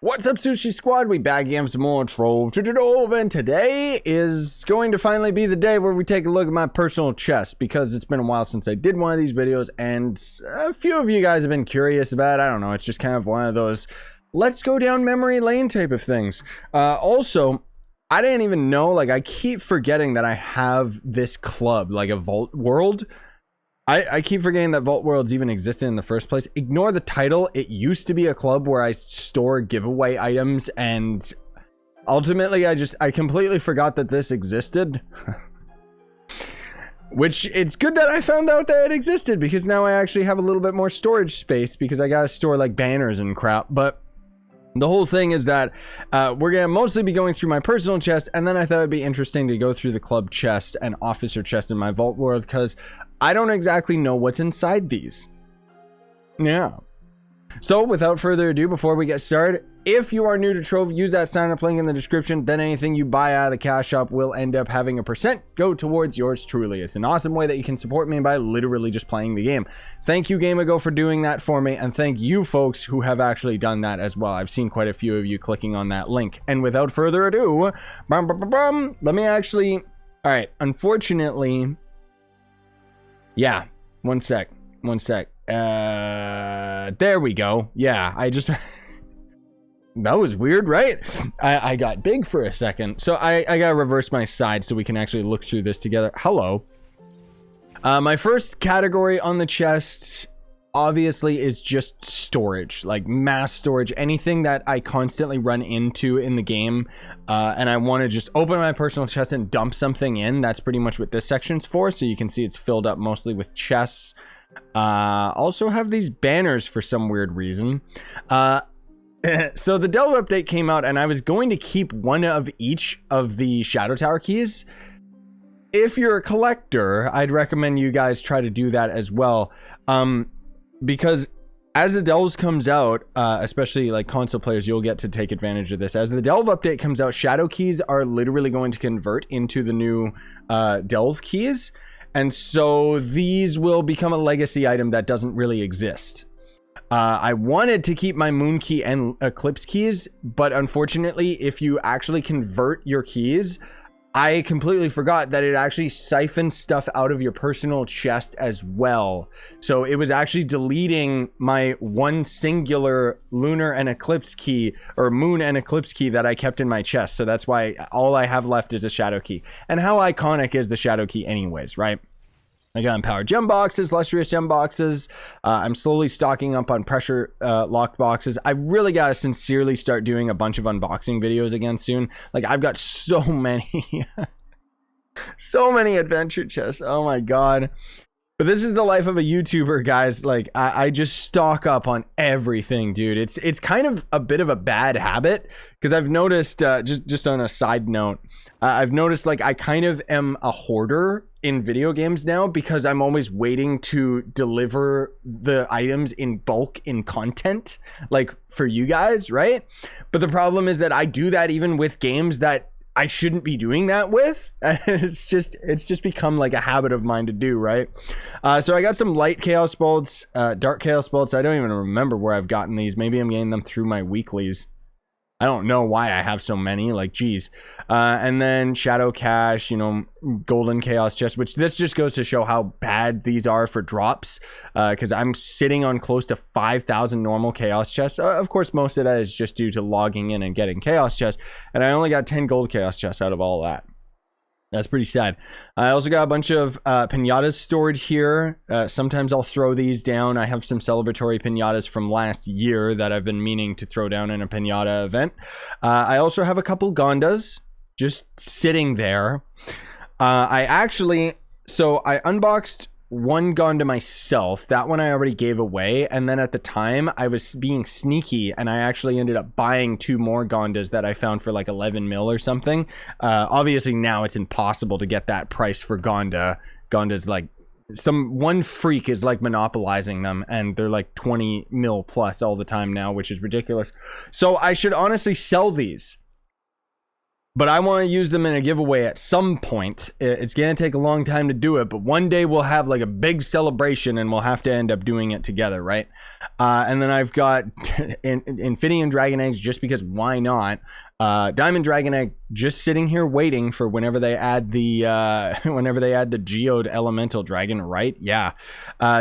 What's up, Sushi Squad? We back again with some more Trove, and today is going to finally be the day where we take a look at my personal chest, because it's been a while since I did one of these videos, and a few of you guys have been curious about it. I don't know, it's just kind of one of those let's go down memory lane type of things. Also, I didn't even know, like, I keep forgetting that I have this club, like a Vault World. I keep forgetting that Vault Worlds even existed in the first place. Ignore the title. It used to be a club where I store giveaway items, and ultimately I completely forgot that this existed. Which, it's good that I found out that it existed, because now I actually have a little bit more storage space, because I gotta store like banners and crap. But the whole thing is that we're gonna mostly be going through my personal chest, and then I thought it'd be interesting to go through the club chest and officer chest in my Vault World, because I don't exactly know what's inside these. Yeah. So without further ado, before we get started, if you are new to Trove, use that sign up link in the description. Then anything you buy out of the cash shop will end up having a % go towards yours truly. It's an awesome way that you can support me by literally just playing the game. Thank you, GameAgo, for doing that for me, and thank you folks who have actually done that as well. I've seen quite a few of you clicking on that link. And without further ado, let me actually... All right, unfortunately... Yeah, one sec. There we go. Yeah, I just... That was weird, right? I got big for a second. So I gotta reverse my side so we can actually look through this together. Hello. My first category on the chest, obviously, is just storage. Like, mass storage. Anything that I constantly run into in the game, and I want to just open my personal chest and dump something in. That's pretty much what this section's for. So you can see it's filled up mostly with chests. Also have these banners for some weird reason. So the Delve update came out, and I was going to keep one of each of the Shadow Tower keys. If you're a collector, I'd recommend you guys try to do that as well. Because as the Delves comes out, especially like console players, you'll get to take advantage of this. As the Delve update comes out, Shadow keys are literally going to convert into the new Delve keys. And so these will become a legacy item that doesn't really exist. I wanted to keep my Moon Key and Eclipse keys, but unfortunately, if you actually convert your keys, I completely forgot that it actually siphons stuff out of your personal chest as well. So it was actually deleting my one singular lunar and eclipse key, or moon and eclipse key, that I kept in my chest. So that's why all I have left is a shadow key. And how iconic is the shadow key anyways, right? I got empowered gem boxes, lustrous gem boxes. I'm slowly stocking up on pressure locked boxes. I really got to sincerely start doing a bunch of unboxing videos again soon. Like, I've got so many, so many adventure chests. Oh my God. But this is the life of a YouTuber, guys. Like, I just stock up on everything, dude. It's kind of a bit of a bad habit, because I've noticed, just on a side note, I've noticed, like, I kind of am a hoarder in video games now, because I'm always waiting to deliver the items in bulk in content, like, for you guys, right? But the problem is that I do that even with games that I shouldn't be doing that with. It's just become like a habit of mine to do, right? So I got some light chaos bolts, dark chaos bolts. I don't even remember where I've gotten these. Maybe I'm getting them through my weeklies. I don't know why I have so many, like, geez. And then shadow cache, you know, golden chaos chest, which this just goes to show how bad these are for drops, because I'm sitting on close to 5,000 normal chaos chests. Of course, most of that is just due to logging in and getting chaos chests, and I only got 10 gold chaos chests out of all that. That's pretty sad. I also got a bunch of pinatas stored here. Sometimes I'll throw these down. I have some celebratory pinatas from last year that I've been meaning to throw down in a pinata event. I also have a couple Gondas just sitting there. I unboxed one Gonda myself. That one I already gave away, and then at the time I was being sneaky, and I actually ended up buying 2 more Gondas that I found for like 11 mil or something. Obviously now it's impossible to get that price for Gonda. Gonda's like, one freak is like monopolizing them, and they're like 20 mil plus all the time now, which is ridiculous. So I should honestly sell these. But I want to use them in a giveaway at some point. It's going to take a long time to do it, but one day we'll have like a big celebration and we'll have to end up doing it together, right? And then I've got Infinity Dragon Eggs, just because why not? Diamond Dragon Egg just sitting here waiting for whenever they add the Geode Elemental Dragon, right? Yeah.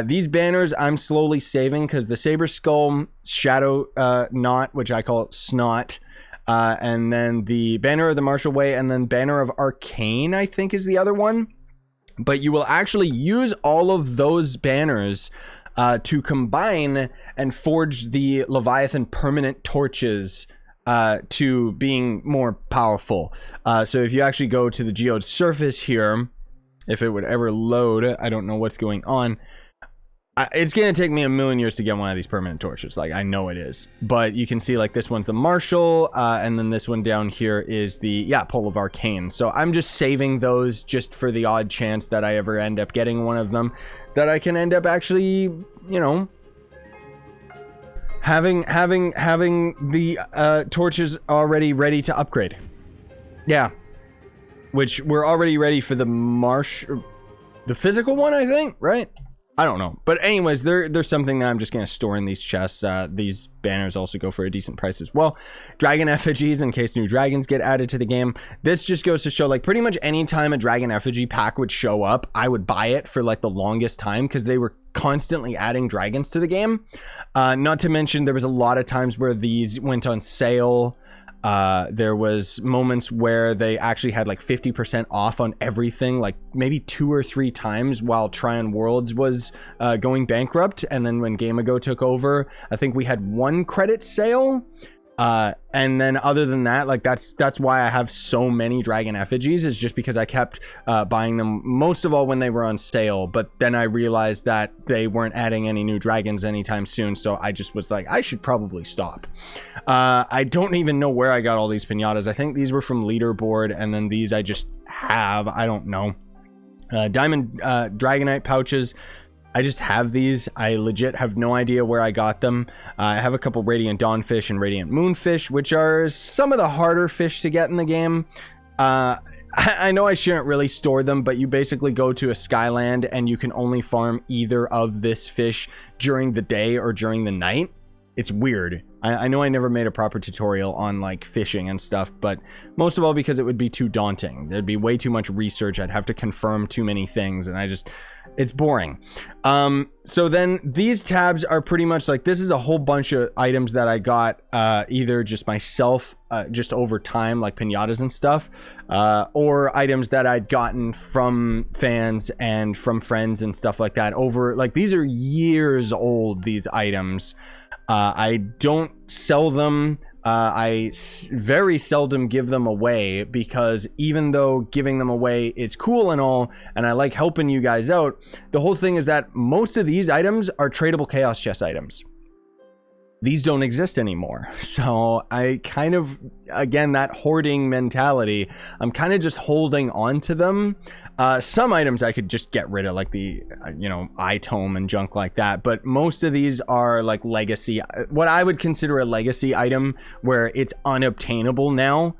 These banners I'm slowly saving because the Saber Skull Shadow Knot, which I call Snot, and then the Banner of the Martial Way, and then Banner of Arcane, I think is the other one. But you will actually use all of those banners to combine and forge the Leviathan permanent torches to being more powerful. So if you actually go to the Geode surface here, if it would ever load, I don't know what's going on. It's going to take me a million years to get one of these permanent torches. Like, I know it is. But you can see, like, this one's the Martial, and then this one down here is the, yeah, Pole of Arcane. So I'm just saving those just for the odd chance that I ever end up getting one of them, that I can end up actually, you know, having the torches already ready to upgrade. Yeah. Which we're already ready for the the physical one, I think, right? I don't know. But anyways, there's something that I'm just going to store in these chests. These banners also go for a decent price as well. Dragon effigies, in case new dragons get added to the game. This just goes to show, like, pretty much any time a dragon effigy pack would show up, I would buy it for, like, the longest time, because they were constantly adding dragons to the game. Not to mention, there was a lot of times where these went on sale. There was moments where they actually had like 50% off on everything, like maybe 2 or 3 times while Tryon Worlds was going bankrupt. And then when Game Ago took over, I think we had 1 credit sale. And then other than that, like that's why I have so many dragon effigies, is just because I kept buying them most of all when they were on sale. But then I realized that they weren't adding any new dragons anytime soon, so I just was like, I should probably stop. I don't even know where I got all these pinatas. I think these were from Leaderboard, and then these I just have. I don't know. Diamond Dragonite pouches, I just have these. I legit have no idea where I got them. I have a couple Radiant Dawnfish and Radiant Moonfish, which are some of the harder fish to get in the game. I know I shouldn't really store them, but you basically go to a Skyland and you can only farm either of this fish during the day or during the night. It's weird. I know I never made a proper tutorial on like fishing and stuff, but most of all because it would be too daunting. There'd be way too much research. I'd have to confirm too many things, and it's boring. So then these tabs are pretty much like, this is a whole bunch of items that I got either just myself, just over time, like pinatas and stuff, or items that I'd gotten from fans and from friends and stuff like that. Over, like, these are years old, these items. I don't sell them. I very seldom give them away, because even though giving them away is cool and all, and I like helping you guys out, the whole thing is that most of these items are tradable Chaos Chest items. These don't exist anymore. So I kind of, again, that hoarding mentality, I'm kind of just holding on to them. Some items I could just get rid of, like the, you know, eye tome and junk like that. But most of these are like legacy, what I would consider a legacy item, where it's unobtainable now.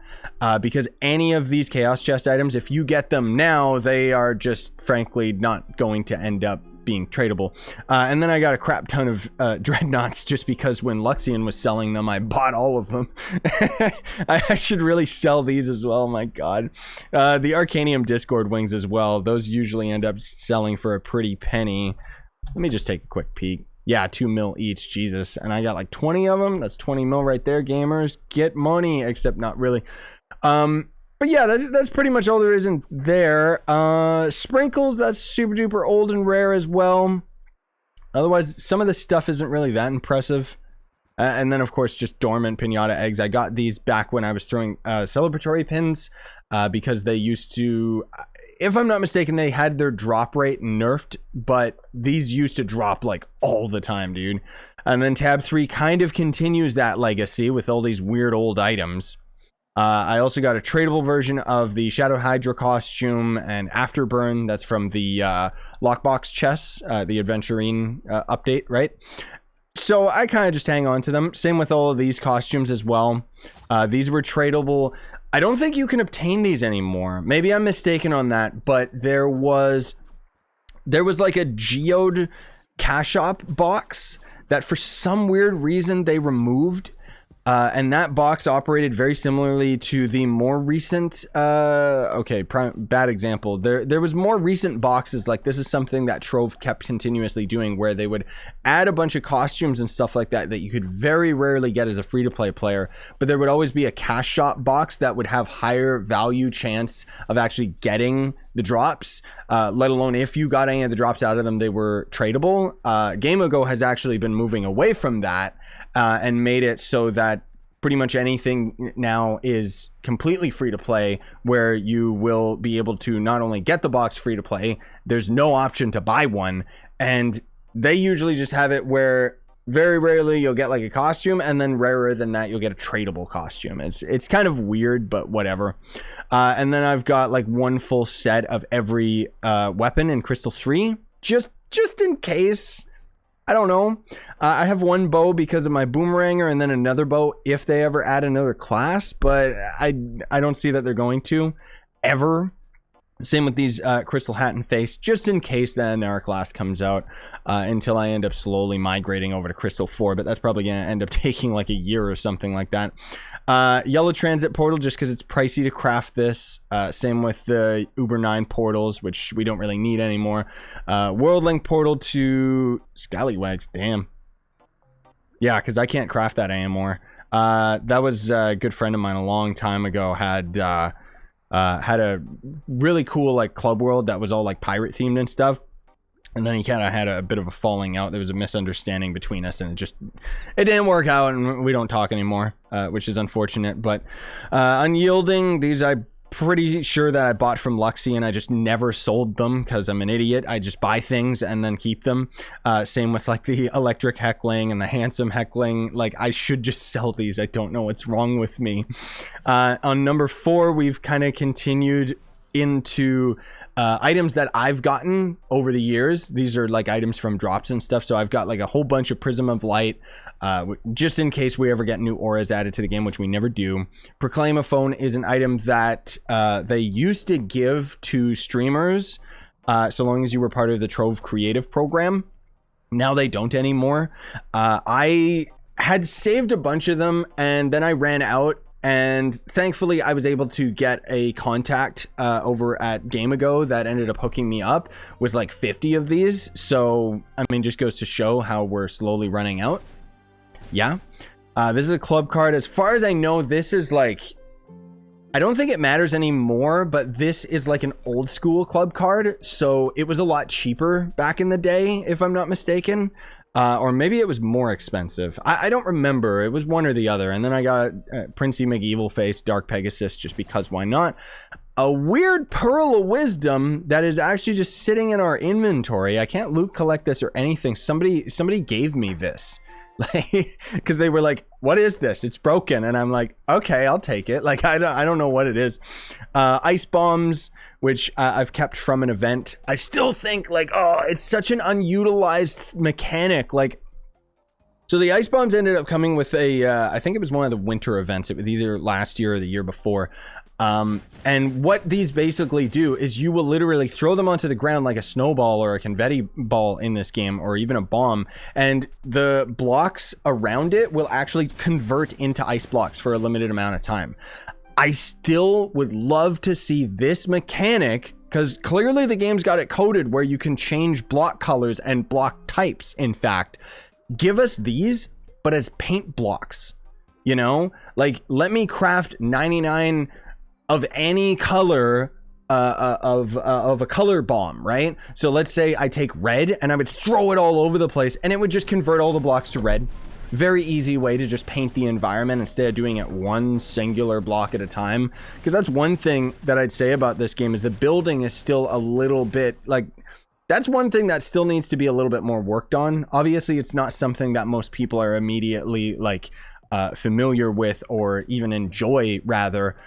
Because any of these Chaos Chest items, if you get them now, they are just frankly not going to end up being tradable. And then I got a crap ton of dreadnoughts, just because when Luxian was selling them, I bought all of them. I should really sell these as well. My god. The Arcanium Discord wings as well, those usually end up selling for a pretty penny. Let me just take a quick peek. Yeah, 2 mil each. Jesus. And I got like 20 of them. That's 20 mil right there, gamers. Get money. Except not really. But yeah, that's pretty much all there is in there. Sprinkles, that's super duper old and rare as well. Otherwise, some of the stuff isn't really that impressive. And then, of course, just dormant pinata eggs. I got these back when I was throwing celebratory pins, because they used to, if I'm not mistaken, they had their drop rate nerfed, but these used to drop like all the time, dude. And then tab 3 kind of continues that legacy with all these weird old items. I also got a tradable version of the Shadow Hydra costume and Afterburn. That's from the lockbox chests, the Adventurine update, right? So I kind of just hang on to them. Same with all of these costumes as well. These were tradable. I don't think you can obtain these anymore. Maybe I'm mistaken on that, but there was like a GEODE cash shop box that for some weird reason they removed. And that box operated very similarly to the more recent, bad example. There was more recent boxes, like this is something that Trove kept continuously doing, where they would add a bunch of costumes and stuff like that you could very rarely get as a free-to-play player, but there would always be a cash shop box that would have higher value chance of actually getting the drops, let alone if you got any of the drops out of them, they were tradable. GameAgo has actually been moving away from that and made it so that pretty much anything now is completely free to play, where you will be able to not only get the box free to play, there's no option to buy one, and they usually just have it where very rarely you'll get like a costume, and then rarer than that you'll get a tradable costume. It's kind of weird, but whatever. And then I've got like one full set of every weapon in Crystal 3, just in case. I don't know. I have one bow because of my boomeranger, and then another bow if they ever add another class, but I don't see that they're going to ever. Same with these crystal hat and face, just in case the Nara class comes out, until I end up slowly migrating over to Crystal 4, but that's probably going to end up taking like a year or something like that. Yellow transit portal, just because it's pricey to craft this. Same with the Uber 9 portals, which we don't really need anymore. World Link portal to Scallywags, damn. Yeah, because I can't craft that anymore. That was a good friend of mine a long time ago had a really cool like club world that was all like pirate themed and stuff, and then he kind of had a bit of a falling out. There was a misunderstanding between us, and it didn't work out, and we don't talk anymore, which is unfortunate. But unyielding, these I'm pretty sure that I bought from Luxy, and I just never sold them because I'm an idiot. I just buy things and then keep them. Same with like the electric heckling and the handsome heckling. Like, I should just sell these. I don't know what's wrong with me. On number 4, we've kind of continued into items that I've gotten over the years. These are like items from drops and stuff. So I've got like a whole bunch of Prism of Light, just in case we ever get new auras added to the game, which we never do. Proclaimophone is an item that they used to give to streamers so long as you were part of the Trove creative program. Now they don't anymore. I had saved a bunch of them, and then I ran out. And thankfully, I was able to get a contact over at GameAgo that ended up hooking me up with like 50 of these. So, I mean, just goes to show how we're slowly running out. Yeah. This is a club card. As far as I know, this is like, I don't think it matters anymore, but this is like an old school club card. So it was a lot cheaper back in the day, if I'm not mistaken. Or maybe it was more expensive. I don't remember. It was one or the other. And then I got Princey McEvilface, Dark Pegasus, just because why not? A weird Pearl of Wisdom that is actually just sitting in our inventory. I can't loot collect this or anything. Somebody gave me this. Like, because they were like, what is this? It's broken. And I'm like, okay, I'll take it. Like, I don't know what it is. Ice bombs, which I've kept from an event. I still think like, oh, it's such an unutilized mechanic. Like, so the ice bombs ended up coming with a, I think it was one of the winter events. It was either last year or the year before. And what these basically do is you will literally throw them onto the ground like a snowball or a confetti ball in this game, or even a bomb, and the blocks around it will actually convert into ice blocks for a limited amount of time. I still would love to see this mechanic, because clearly the game's got it coded where you can change block colors and block types. In fact, give us these, but as paint blocks, you know, like let me craft 99 of any color of a color bomb, right? So let's say I take red and I would throw it all over the place, and it would just convert all the blocks to red. Very easy way to just paint the environment instead of doing it one singular block at a time. Because that's one thing that I'd say about this game, is the building is still a little bit like, that's one thing that still needs to be a little bit more worked on. Obviously, it's not something that most people are immediately like familiar with, or even enjoy rather.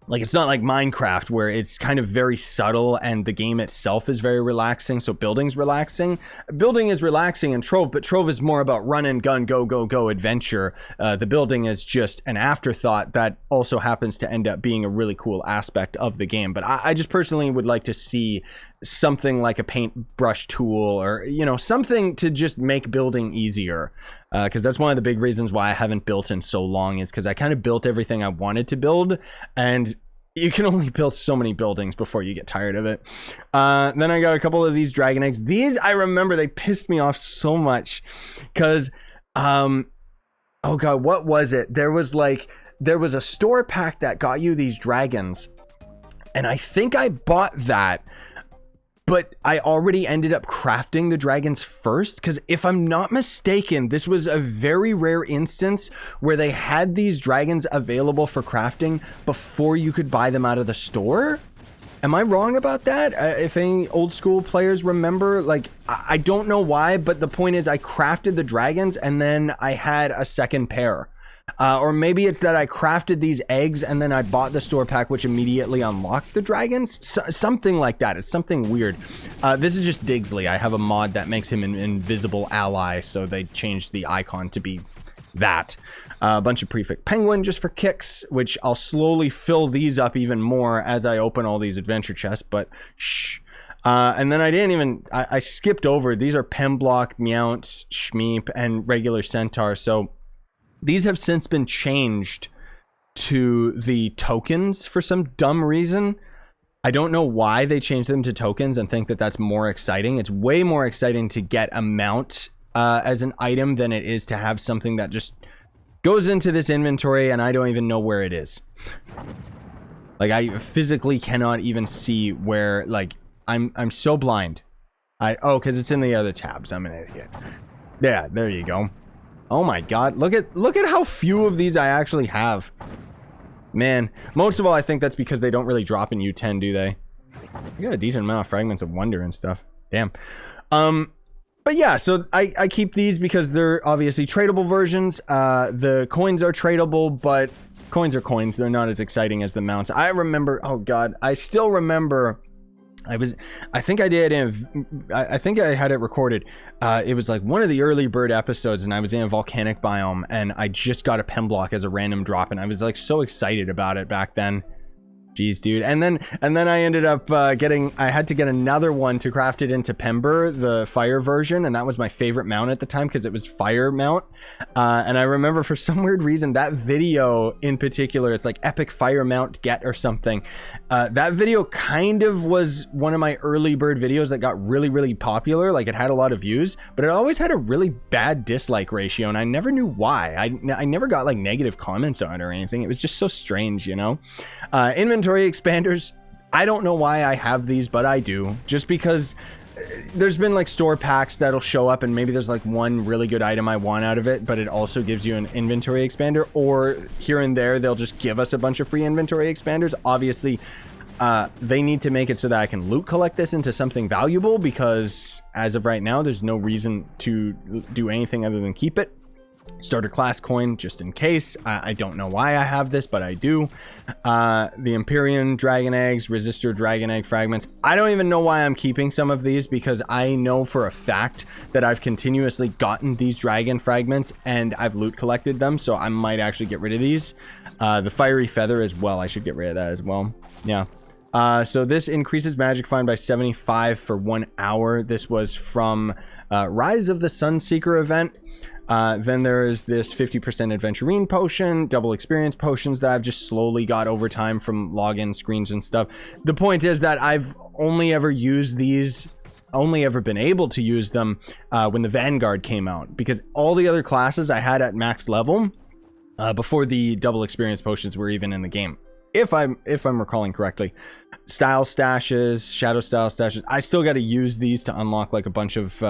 Like, it's not like Minecraft where it's kind of very subtle and the game itself is very relaxing. So building's relaxing. Building is relaxing in Trove, but Trove is more about run and gun, go, go, go adventure. The building is just an afterthought that also happens to end up being a really cool aspect of the game. But I just personally would like to see something like a paintbrush tool, or, you know, something to just make building easier. Because that's one of the big reasons why I haven't built in so long, is because I kind of built everything I wanted to build, and you can only build so many buildings before you get tired of it. Then I got a couple of these dragon eggs. These, I remember, they pissed me off so much because, oh god, what was it? There was a store pack that got you these dragons, and I think I bought that, but I already ended up crafting the dragons first, because if I'm not mistaken, this was a very rare instance where they had these dragons available for crafting before you could buy them out of the store. Am I wrong about that? If any old school players remember, like, I don't know why, but the point is I crafted the dragons and then I had a second pair. Or maybe it's that I crafted these eggs and then I bought the store pack, which immediately unlocked the dragons. Something like that. It's something weird. This is just Digsley. I have a mod that makes him an invisible ally, so they changed the icon to be that. A bunch of prefect penguin just for kicks, which I'll slowly fill these up even more as I open all these adventure chests, but shh. And then I skipped over. These are Pemblock, Meowth, Shmeep, and regular Centaur. So these have since been changed to the tokens for some dumb reason. I don't know why they changed them to tokens and think that that's more exciting. It's way more exciting to get a mount as an item than it is to have something that just goes into this inventory and I don't even know where it is. Like, I physically cannot even see where, like, I'm so blind. Oh, because it's in the other tabs. I'm an idiot. Yeah, there you go. Oh my god, look at how few of these I actually have. Man, most of all, I think that's because they don't really drop in U10, do they? You got a decent amount of fragments of wonder and stuff. Damn. But yeah, so I keep these because they're obviously tradable versions. The coins are tradable, but coins are coins. They're not as exciting as the mounts. I remember, oh god, I still remember, I think I had it recorded. It was like one of the early bird episodes, and I was in a volcanic biome, and I just got a Pemblock as a random drop, and I was like so excited about it back then. Jeez, dude. And then I ended up I had to get another one to craft it into Pember, the fire version, and that was my favorite mount at the time because it was fire mount. And I remember for some weird reason that video in particular, it's like epic fire mount get or something. That video kind of was one of my early bird videos that got really, really popular. Like, it had a lot of views, but it always had a really bad dislike ratio, and I never knew why. I never got like negative comments on it or anything. It was just so strange, you know? Inventory expanders, I don't know why I have these, but I do, just because there's been like store packs that'll show up and maybe there's like one really good item I want out of it, but it also gives you an inventory expander, or here and there they'll just give us a bunch of free inventory expanders. Obviously they need to make it so that I can loot collect this into something valuable, because as of right now there's no reason to do anything other than keep it. Starter class coin, just in case. I don't know why I have this, but I do. The Empyrean dragon eggs, resistor dragon egg fragments. I don't even know why I'm keeping some of these, because I know for a fact that I've continuously gotten these dragon fragments and I've loot collected them, so I might actually get rid of these. The fiery feather as well, I should get rid of that as well. Yeah. So this increases magic find by 75 for 1 hour. This was from Rise of the Sunseeker event. Then there is this 50% adventurine potion, double experience potions that I've just slowly got over time from login screens and stuff. The point is that I've only ever used these, only ever been able to use them when the Vanguard came out, because all the other classes I had at max level before the double experience potions were even in the game. If I'm recalling correctly. Style stashes, shadow style stashes. I still got to use these to unlock like a bunch of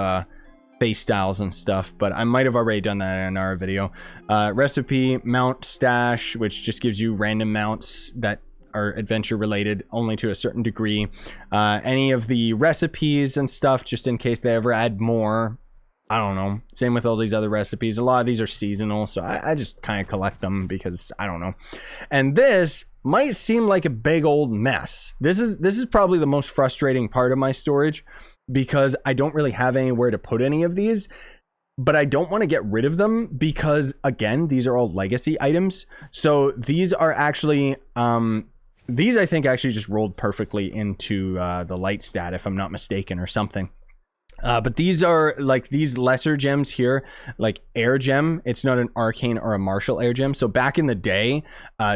face styles and stuff, but I might have already done that in our video. Recipe, mount stash, which just gives you random mounts that are adventure related only to a certain degree. Any of the recipes and stuff, just in case they ever add more. I don't know. Same with all these other recipes. A lot of these are seasonal, so I just kind of collect them because I don't know. And this might seem like a big old mess. This is probably the most frustrating part of my storage, because I don't really have anywhere to put any of these, but I don't want to get rid of them because, again, these are all legacy items. So these are actually, these I think actually just rolled perfectly into the light stat, if I'm not mistaken, or something. But these are like these lesser gems here, like air gem. It's not an arcane or a martial air gem. So back in the day,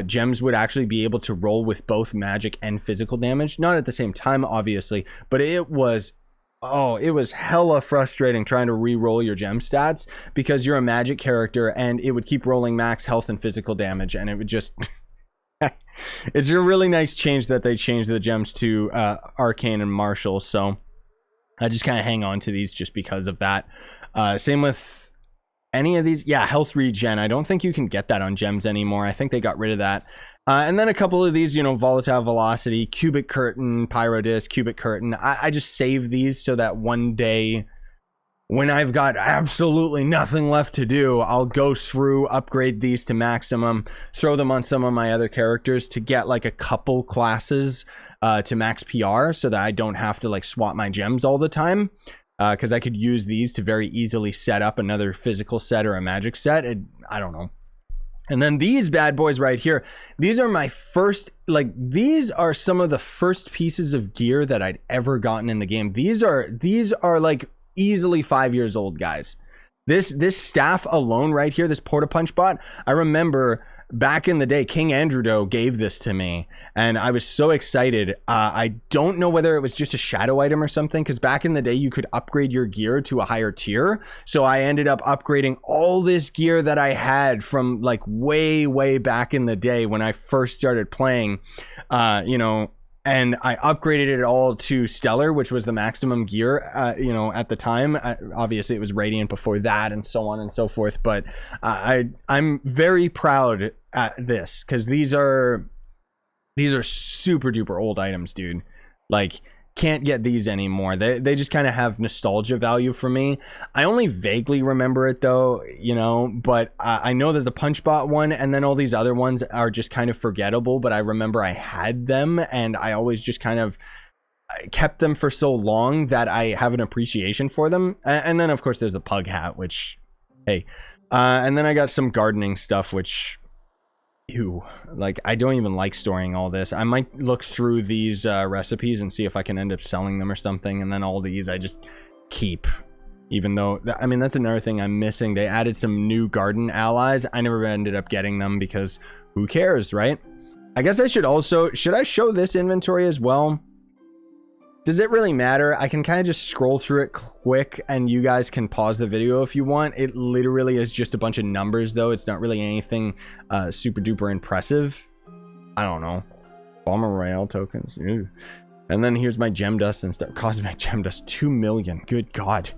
gems would actually be able to roll with both magic and physical damage. Not at the same time, obviously, but it was, oh, it was hella frustrating trying to re-roll your gem stats because you're a magic character and it would keep rolling max health and physical damage, and it would just... It's a really nice change that they changed the gems to arcane and martial, so I just kind of hang on to these just because of that. Same with any of these. Yeah, health regen. I don't think you can get that on gems anymore. I think they got rid of that. And then a couple of these, you know, volatile velocity, cubic curtain, pyrodisc, cubic curtain. I just save these so that one day when I've got absolutely nothing left to do, I'll go through, upgrade these to maximum, throw them on some of my other characters to get like a couple classes to max PR, so that I don't have to like swap my gems all the time, because I could use these to very easily set up another physical set or a magic set. I don't know. And then these bad boys right here, these are my first, like, these are some of the first pieces of gear that I'd ever gotten in the game. These are like easily 5 years old, guys. This staff alone right here, this porta punch bot, I remember back in the day, King Andrew gave this to me, and I was so excited. I don't know whether it was just a shadow item or something, because back in the day, you could upgrade your gear to a higher tier. So I ended up upgrading all this gear that I had from like way back in the day when I first started playing, you know, and I upgraded it all to Stellar, which was the maximum gear, you know, at the time. Obviously, it was Radiant before that, and so on and so forth. But I'm very proud at this, because these are super duper old items, dude. Like, can't get these anymore. They just kind of have nostalgia value for me. I only vaguely remember it though, you know, but I know that the punchbot one and then all these other ones are just kind of forgettable, but I remember I had them and I always just kind of kept them for so long that I have an appreciation for them. And then of course there's the pug hat, which, hey, and then I got some gardening stuff, which, ew, like, I don't even like storing all this. I might look through these recipes and see if I can end up selling them or something, and then all these I just keep, even though, I mean, that's another thing I'm missing. They added some new garden allies. I never ended up getting them because who cares, right? I guess I should also, should I show this inventory as well? Does it really matter? I can kind of just scroll through it quick and you guys can pause the video if you want. It literally is just a bunch of numbers though. It's not really anything super duper impressive. I don't know. Bomber Royale tokens. Ew. And then here's my gem dust and stuff. Cosmic gem dust, 2 million. Good God.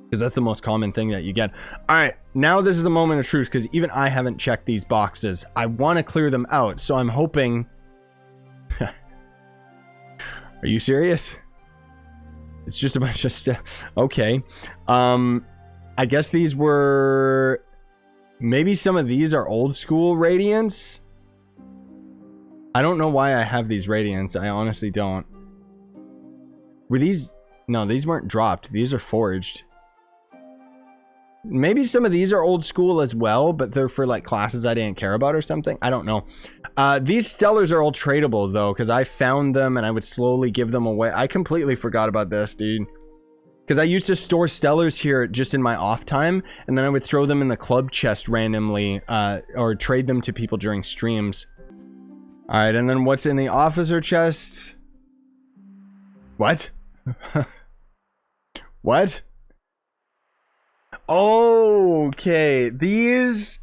Because that's the most common thing that you get. All right, now this is the moment of truth, because even I haven't checked these boxes. I want to clear them out, so I'm hoping... Are you serious? It's just a bunch of stuff. Okay. I guess these were... Maybe some of these are old school Radiants? I don't know why I have these Radiants. I honestly don't. Were these... No, these weren't dropped. These are forged. Maybe some of these are old school as well, but they're for like classes I didn't care about or something. I don't know. These Stellars are all tradable though, because I found them and I would slowly give them away. I completely forgot about this, dude. Because I used to store Stellars here just in my off time, and then I would throw them in the club chest randomly, or trade them to people during streams. All right, and then what's in the officer chest? What? What? Okay, these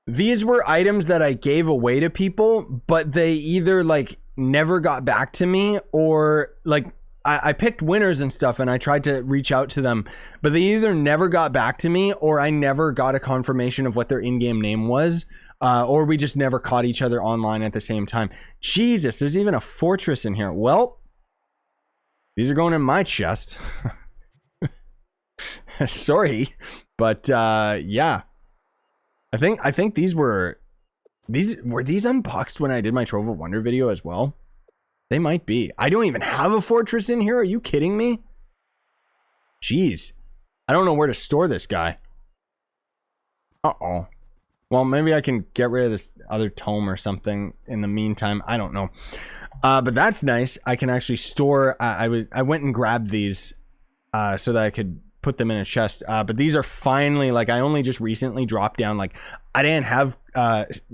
were items that I gave away to people, but they either like never got back to me, or like I picked winners and stuff and I tried to reach out to them, but they either never got back to me, or I never got a confirmation of what their in-game name was, or we just never caught each other online at the same time. Jesus, there's even a fortress in here. Well, these are going in my chest. Sorry, but yeah, I think these were Were these unboxed when I did my Trove of Wonder video as well? They might be. I don't even have a fortress in here. Are you kidding me? Jeez. I don't know where to store this guy. Uh-oh. Well, maybe I can get rid of this other tome or something in the meantime. I don't know. But that's nice. I can actually store... I went and grabbed these so that I could put them in a chest. But these are finally... Like, I only just recently dropped down... Like, I didn't have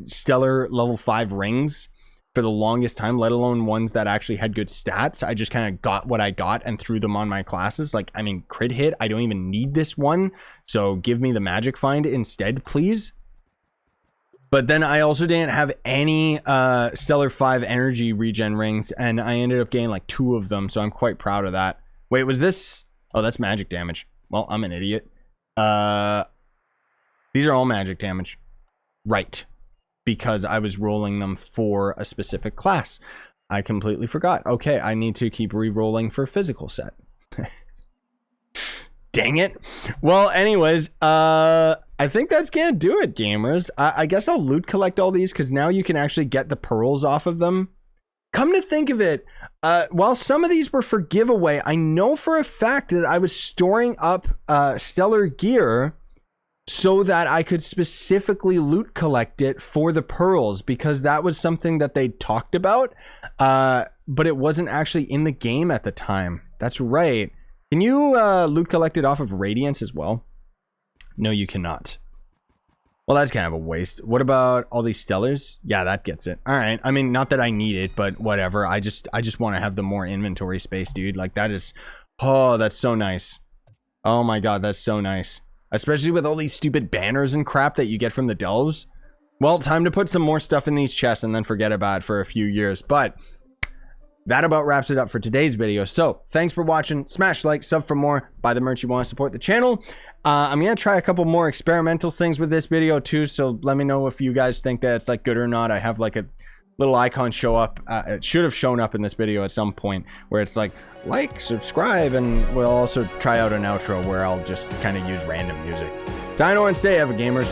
stellar level 5 rings for the longest time, let alone ones that actually had good stats. I just kind of got what I got and threw them on my classes. Like, I mean, crit hit, I don't even need this one. So give me the magic find instead, please. But then I also didn't have any stellar 5 energy regen rings, and I ended up getting like 2 of them, so I'm quite proud of that. Wait, was this... Oh, that's magic damage. Well, I'm an idiot. These are all magic damage. Right. Because I was rolling them for a specific class. I completely forgot. Okay, I need to keep re-rolling for physical set. Dang it. Well, anyways, I think that's gonna do it, gamers. I guess I'll loot collect all these because now you can actually get the pearls off of them. Come to think of it, while some of these were for giveaway, I know for a fact that I was storing up stellar gear so that I could specifically loot collect it for the pearls, because that was something that they talked about, but it wasn't actually in the game at the time. That's right. Can you loot collect it off of Radiance as well? No, you cannot. Well, that's kind of a waste. What about all these stellars? Yeah, that gets it. All right. I mean, not that I need it, but whatever. I just want to have the more inventory space, dude. Like, that is... Oh, that's so nice. Oh my god, that's so nice. Especially with all these stupid banners and crap that you get from the delves. Well, time to put some more stuff in these chests and then forget about it for a few years. But that about wraps it up for today's video. So, thanks for watching. Smash like, sub for more. Buy the merch you want to support the channel. I'm going to try a couple more experimental things with this video too. So, let me know if you guys think that it's like good or not. I have like a little icon show up. It should have shown up in this video at some point where it's like, subscribe, and we'll also try out an outro where I'll just kind of use random music. Dino and stay ever, gamers.